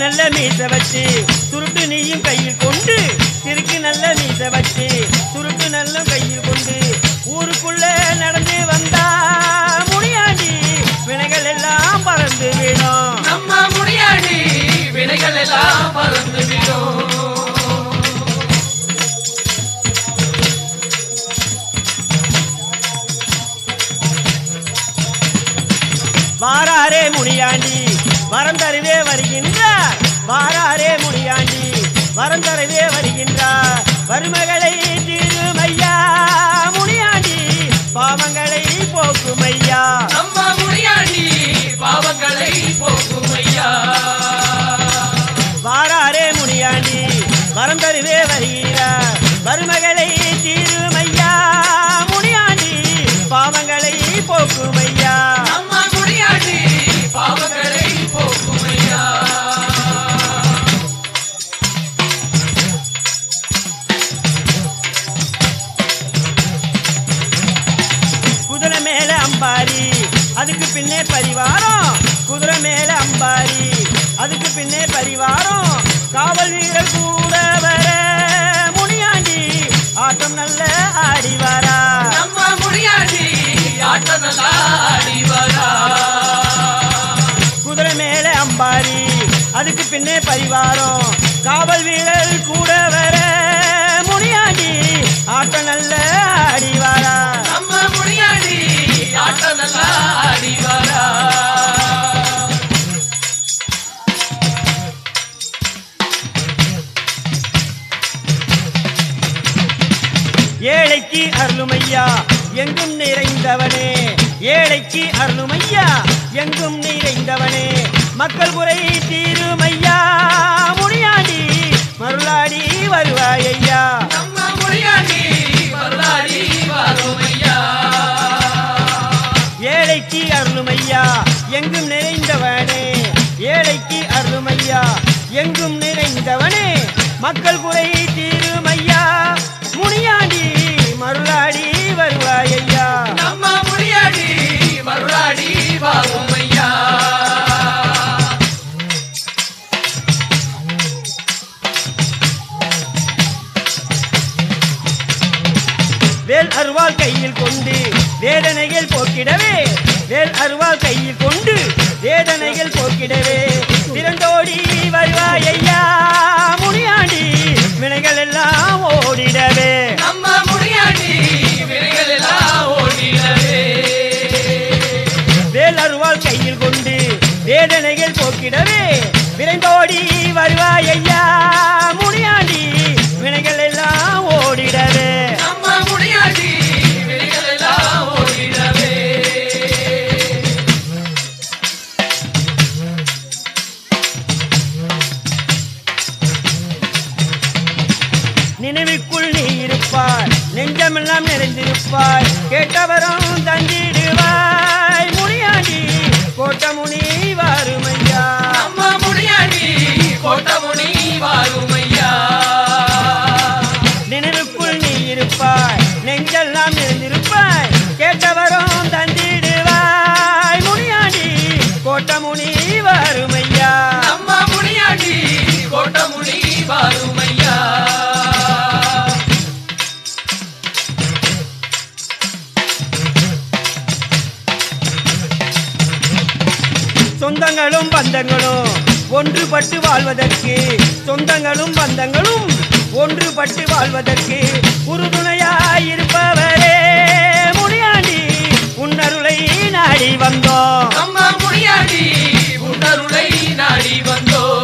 நல்ல மீச வச்சு சுருட்டு நீயும் கையில் கொண்டு திருக்கு நல்ல மீச வச்சு சுருட்டு நல்ல கையில் கொண்டு ஊருக்குள்ள நடந்து வந்தா முனியாண்டி வினைகள் எல்லாம் பறந்து விடும். நம்ம முனியாண்டி வினைகள் எல்லாம் பறந்து விடும். வாராரே முனியாண்டி வரம் தருவே வருகின்றார். வாராரே முனியாண்டி வரம் தருவே வருகின்றார். வறுமைகளை தீருமையா முனியாண்டி பாவங்களை போக்குமையா. நம்ம முனியாண்டி பாவங்களை போக்குமையா. வாராரே முனியாண்டி வரம் தருவே வருகிறார். வறுமைகளை தீருமையா முனியாண்டி பாவங்களை போக்குமையா. நம்ம முனியாண்டி பாவங்களை போக்குமையா. குதிரை மேல அம்பாரி அதுக்கு பின்னே பரிவாரம். குதிரை மேல அம்பாரி அதுக்கு பின்னே பரிவாரம். காவல் வீரர் கூட வர முனியாண்டி ஆட்டம் நல்ல ஆடி வரா. நம்ம முனியாண்டி ஆட்டம் நல்லா ஆடி வரா. குதிரை மேல அம்பாரி அதுக்கு பின்னே பரிவாரம். காவல் வீரர் கூட வர முனியாண்டி ஆட்டம் நல்ல ஆடி வரா. நம்ம முனியாண்டி ஆட்டம் நல்லா ஆடி வரா. ஏழைக்கு அருளுமையா எங்கும் நிறைந்தவனே. ஏழைக்கு அருளுமையா எங்கும் நிறைந்தவனே. மக்கள் குறை தீருமையா முனியாண்டி மருளாடி வருவாயையா. நம்ம முனியாண்டி மருளாடி வருமையா. ஏழைக்கு அருளுமையா எங்கும் நிறைந்தவனே. ஏழைக்கு அருளுமையா எங்கும் நிறைந்தவனே. மக்கள் குறை தீருமையா முனியாண்டி மருளாடி வருவாயையா. நம்ம முனியாண்டி மருளாடி வருமையா. வேல் அருவாள் கையில் கொண்டு வேதனைகள் போக்கிடவே. வேல் அருவாள் கையில் கொண்டு வேதனைகள் போக்கிடவே. திரண்டோடி வருவாயையா முனியாண்டி வினைகள் எல்லாம் ஓடிடவே. நம்ம முனியாண்டி வினைகள் எல்லாம் ஓடிடவே. வேல் அருவாள் கையில் கொண்டு வேதனைகள் போக்கிடவே. விரைந்தோடி வருவாயையா முனியாண்டி வினைகள் எல்லாம் ஓடிடவே. நம்ம முனியாண்டி வினைகள் எல்லாம் ஓடிடவே. நினைவுக்குள் நீ இருப்பாய் நெஞ்சமெல்லாம் நிறைந்திருப்பாய். கேட்டவரும் தந்திடுவாய் முனியாண்டி கோட்டமுனி வாருமையா. நம்ம முனியாண்டி கோட்டமுனி வாருமையா. நினைவுக்குள் நீ இருப்பாய் நெஞ்செல்லாம் நிறைந்திருப்பாய். கேட்டவரும் தந்திடுவாய் முனியாண்டி கோட்டமுனி வாருமையா. நம்ம முனியாண்டி கோட்டமுனி வாருமையா. சொந்தங்களும் பந்தங்களும் ஒன்றுபட்டு வாழ்வதற்கு. சொந்தங்களும் பந்தங்களும் ஒன்றுபட்டு வாழ்வதற்கு உறுதுணையாயிருப்ப